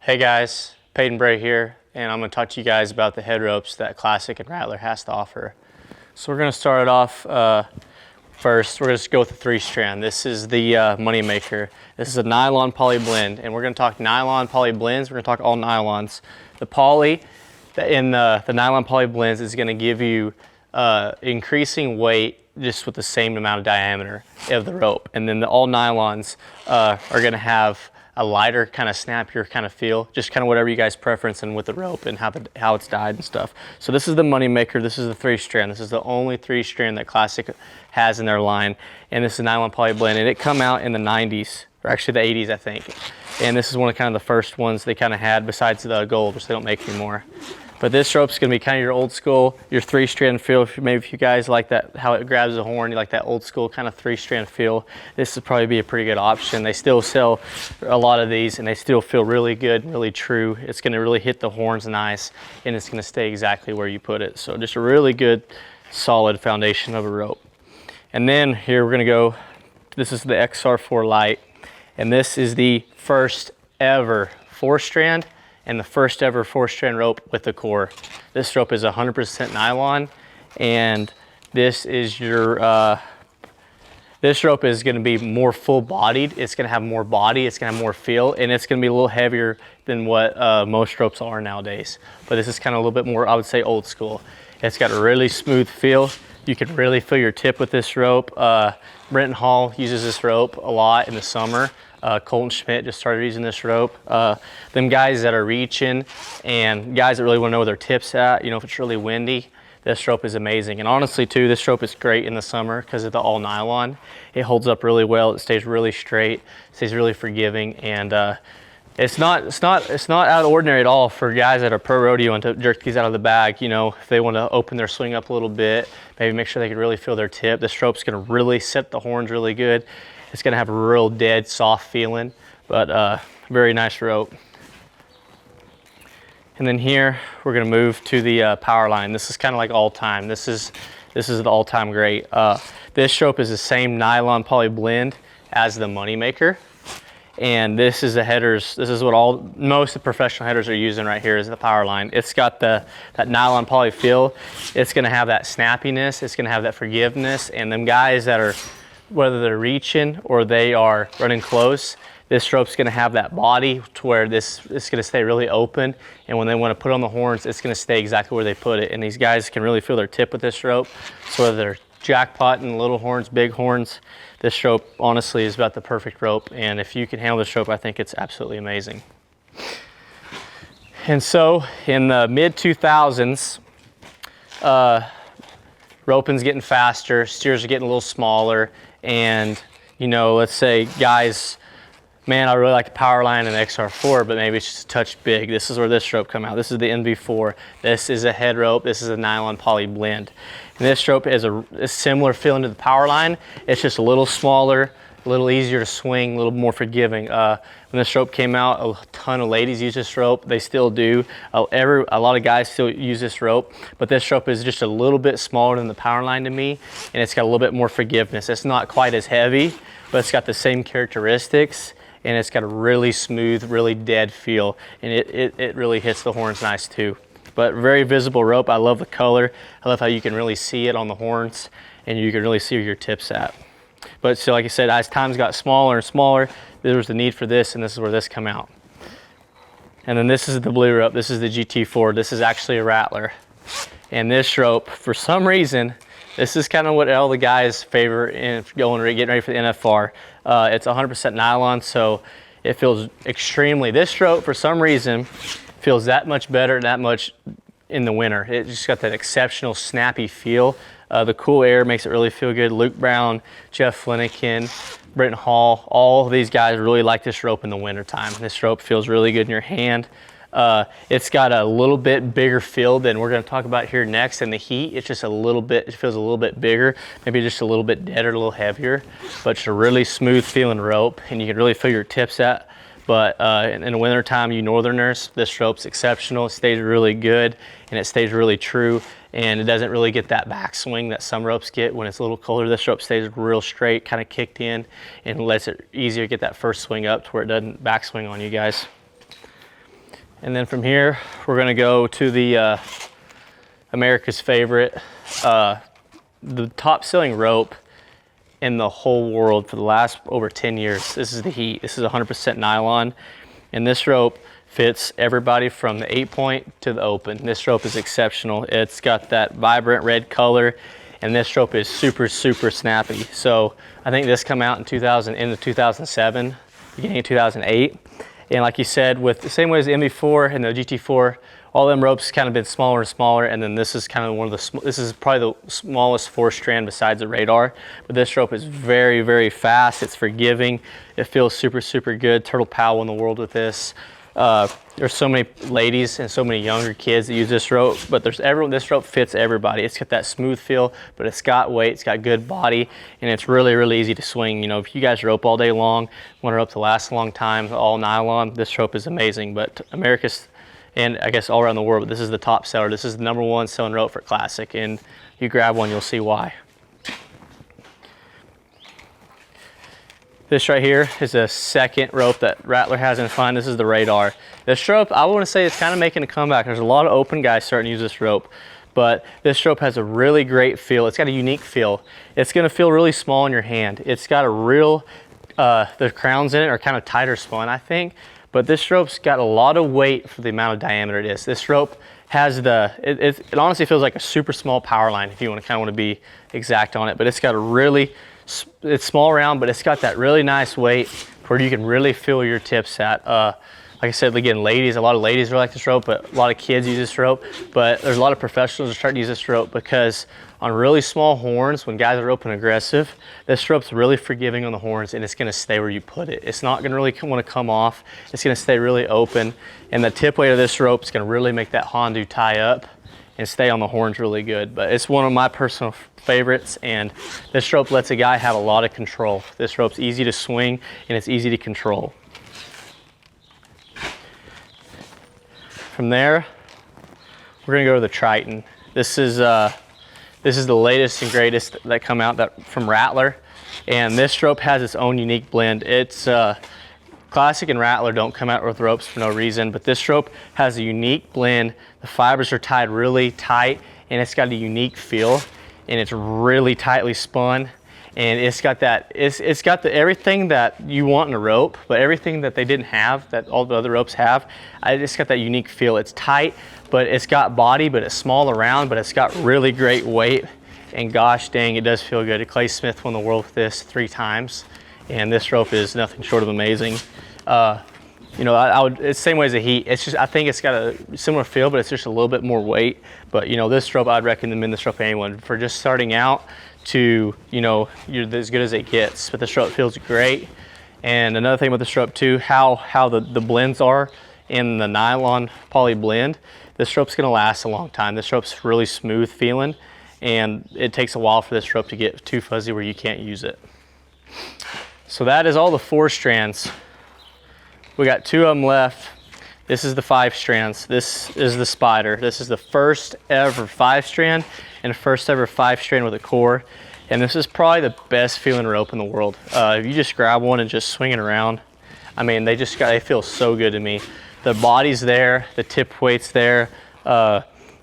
Hey guys, Peyton Bray here, and I'm going to talk to you guys about the head ropes that Classic and Rattler has to offer. So we're going to start it off first. We're going to go with the 3-strand. This is the Moneymaker. This is a nylon poly blend, and we're going to talk nylon poly blends. We're going to talk all nylons. The poly in the nylon poly blends is going to give you increasing weight just with the same amount of diameter of the rope, and then the all nylons are going to have a lighter kind of snappier kind of feel, just kind of whatever you guys preference and with the rope and how it's dyed and stuff. So this is the Moneymaker. This is the 3-strand. This is the only 3-strand that Classic has in their line, and this is a nylon poly blend, and it come out in the 90s, or actually the 80s, I think. And this is one of kind of the first ones they kind of had besides the gold, which they don't make anymore. But this rope's gonna be kind of your old school, your 3-strand feel. Maybe if you guys like that, how it grabs the horn, you like that old school kind of 3-strand feel, this would probably be a pretty good option. They still sell a lot of these and they still feel really good, really true. It's gonna really hit the horns nice, and it's gonna stay exactly where you put it. So just a really good, solid foundation of a rope. And then here we're gonna go, this is the XR4 Lite, and this is the first ever 4-strand and the first ever 4-strand rope with the core. This rope is 100% nylon, and this is your, this rope is gonna be more full bodied. It's gonna have more body, it's gonna have more feel, and it's gonna be a little heavier than what most ropes are nowadays. But this is kind of a little bit more, I would say, old school. It's got a really smooth feel. You can really feel your tip with this rope. Brenton Hall uses this rope a lot in the summer. Colton Schmidt just started using this rope. Them guys that are reaching and guys that really want to know where their tip's at, you know, if it's really windy, this rope is amazing. And honestly too, this rope is great in the summer because of the all nylon. It holds up really well. It stays really straight, stays really forgiving, and it's not out of the ordinary at all for guys that are pro rodeo and to jerk these out of the bag. You know, if they want to open their swing up a little bit, maybe make sure they can really feel their tip. This rope's going to really set the horns really good. It's going to have a real dead, soft feeling, but very nice rope. And then here we're going to move to the power line. This is kind of like all time. This is the all time great. This rope is the same nylon poly blend as the Moneymaker. And this is the headers. This is what most of the professional headers are using right here is the power line. It's got that nylon poly feel. It's going to have that snappiness. It's going to have that forgiveness. And them guys that are, whether they're reaching or they are running close, this rope's going to have that body to where it's going to stay really open. And when they want to put on the horns, it's going to stay exactly where they put it. And these guys can really feel their tip with this rope. So whether they're jackpotting, little horns, big horns, this rope honestly is about the perfect rope, and if you can handle this rope, I think it's absolutely amazing. And so in the mid 2000s, roping's getting faster, steers are getting a little smaller, and you know, let's say guys, man, I really like the power line and the XR4, but maybe it's just a touch big. This is where this rope come out. This is the MV4. This is a head rope. This is a nylon poly blend. And this rope is a similar feeling to the power line. It's just a little smaller, a little easier to swing, a little more forgiving. When this rope came out, a ton of ladies use this rope. They still do. A lot of guys still use this rope, but this rope is just a little bit smaller than the power line to me, and it's got a little bit more forgiveness. It's not quite as heavy, but it's got the same characteristics, and it's got a really smooth, really dead feel, and it really hits the horns nice too. But very visible rope. I love the color. I love how you can really see it on the horns, and you can really see where your tip's at. But so like I said, as times got smaller and smaller, there was the need for this, and this is where this come out. And then this is the blue rope. This is the GT4. This is actually a Rattler. And this rope, for some reason, this is kind of what all the guys favor in getting ready for the NFR. It's 100% nylon, so it feels extremely, this rope for some reason feels that much better, that much in the winter. It just got that exceptional snappy feel. The cool air makes it really feel good. Luke Brown, Jeff Flanagan, Brenton Hall, all of these guys really like this rope in the winter time. This rope feels really good in your hand. It's got a little bit bigger feel than we're going to talk about here next. In the heat, it's just a little bit, it feels a little bit bigger, maybe just a little bit deader, a little heavier, but it's a really smooth feeling rope, and you can really feel your tips at. But in the winter time, you northerners, this rope's exceptional. It stays really good, and it stays really true, and it doesn't really get that backswing that some ropes get when it's a little colder. This rope stays real straight, kind of kicked in, and lets it easier get that first swing up to where it doesn't backswing on you guys. And then from here, we're gonna go to the America's favorite, the top selling rope in the whole world for the last over 10 years. This is the Heat. This is 100% nylon. And this rope fits everybody from the 8-point to the open. This rope is exceptional. It's got that vibrant red color, and this rope is super, super snappy. So I think this came out in 2007, beginning of 2008. And like you said, with the same way as the MV4 and the GT4, all them ropes kind of been smaller and smaller, and then this is kind of one of the, this is probably the smallest 4-strand besides the Radar. But this rope is very, very fast. It's forgiving. It feels super, super good. Turtle Powell in the world with this. There's so many ladies and so many younger kids that use this rope, but this rope fits everybody. It's got that smooth feel, but it's got weight, it's got good body, and it's really, really easy to swing. You know, if you guys rope all day long, want a rope to last a long time, all nylon, this rope is amazing. But America's, and I guess all around the world, but this is the top seller. This is the #1 selling rope for Classic, and you grab one, you'll see why. This right here is a second rope that Rattler has in fine. This is the Radar. This rope, I want to say it's kind of making a comeback. There's a lot of open guys starting to use this rope, but this rope has a really great feel. It's got a unique feel. It's going to feel really small in your hand. It's got a real, the crowns in it are kind of tighter spun, I think, but this rope's got a lot of weight for the amount of diameter it is. This rope has the, it honestly feels like a super small power line if you want to kind of want to be exact on it, but it's got a really, it's small round, but it's got that really nice weight where you can really feel your tips at. Like I said, again, ladies, a lot of ladies really like this rope, but a lot of kids use this rope. But there's a lot of professionals that are starting to use this rope because on really small horns, when guys are open aggressive, this rope's really forgiving on the horns, and it's gonna stay where you put it. It's not gonna really wanna come off. It's gonna stay really open. And the tip weight of this rope is gonna really make that Hondu tie up and stay on the horns really good. But it's one of my personal favorites, and this rope lets a guy have a lot of control. This rope's easy to swing and it's easy to control. From there, we're gonna go to the Triton. This is the latest and greatest that come out from Rattler, and this rope has its own unique blend. It's Classic and Rattler don't come out with ropes for no reason, but this rope has a unique blend. The fibers are tied really tight, and it's got a unique feel, and it's really tightly spun, and it's got that, it's got everything that you want in a rope, but everything that they didn't have, that all the other ropes have. It's got that unique feel. It's tight, but it's got body, but it's small around, but it's got really great weight, and gosh dang, it does feel good. Clay Smith won the world with this 3 times, and this rope is nothing short of amazing. You know, it's the same way as the Heat. It's just, I think it's got a similar feel, but it's just a little bit more weight. But you know, this rope, I'd recommend this rope to anyone for just starting out to, you know, you're as good as it gets. But this rope feels great. And another thing about this rope too, how the blends are in the nylon poly blend. This rope's gonna last a long time. This rope's really smooth feeling, and it takes a while for this rope to get too fuzzy where you can't use it. So that is all the 4 strands. We got 2 of them left. This is the 5 strands. This is the Spider. This is the first ever 5-strand and first ever 5-strand with a core. And this is probably the best feeling rope in the world. If you just grab one and just swing it around, I mean, they feel so good to me. The body's there, the tip weight's there.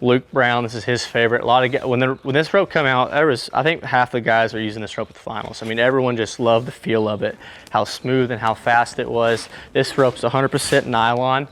Luke Brown, this is his favorite. A lot of guys, when this rope come out, I think half the guys are using this rope at the finals. I mean, everyone just loved the feel of it, how smooth and how fast it was. This rope's 100% nylon,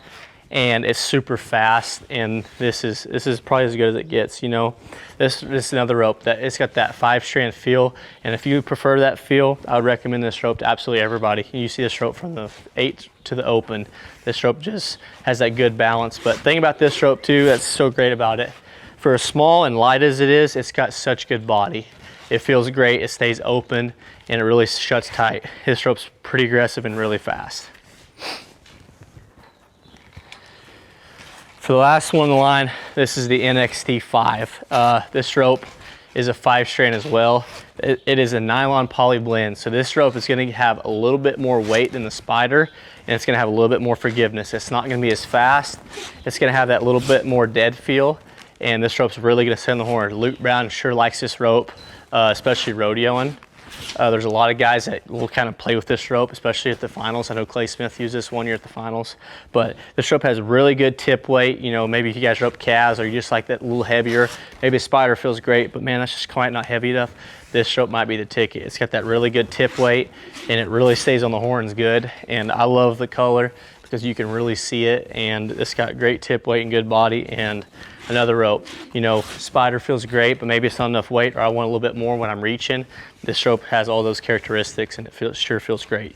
and it's super fast. And this is probably as good as it gets. You know, this is another rope that it's got that 5-strand feel. And if you prefer that feel, I would recommend this rope to absolutely everybody. You see this rope from the 8 to the open. This rope just has that good balance. But the thing about this rope too, that's so great about it, for as small and light as it is, it's got such good body. It feels great, it stays open, and it really shuts tight. This rope's pretty aggressive and really fast. For the last one on the line, this is the NXT5. This rope is a 5-strand as well. It is a nylon poly blend, so this rope is going to have a little bit more weight than the Spider, and it's going to have a little bit more forgiveness. It's not going to be as fast. It's going to have that little bit more dead feel, and this rope's really going to send the horn. Luke Brown sure likes this rope, especially rodeoing. There's a lot of guys that will kind of play with this rope, especially at the finals. I know Clay Smith used this one year at the finals, but this rope has really good tip weight. You know, maybe if you guys rope calves or you just like that a little heavier, maybe a spider feels great, but man, that's just quite not heavy enough. This rope might be the ticket. It's got that really good tip weight and it really stays on the horns good. And I love the color because you can really see it, and it's got great tip weight and good body. And another rope, you know, spider feels great, but maybe it's not enough weight, or I want a little bit more when I'm reaching. This rope has all those characteristics and it sure feels great.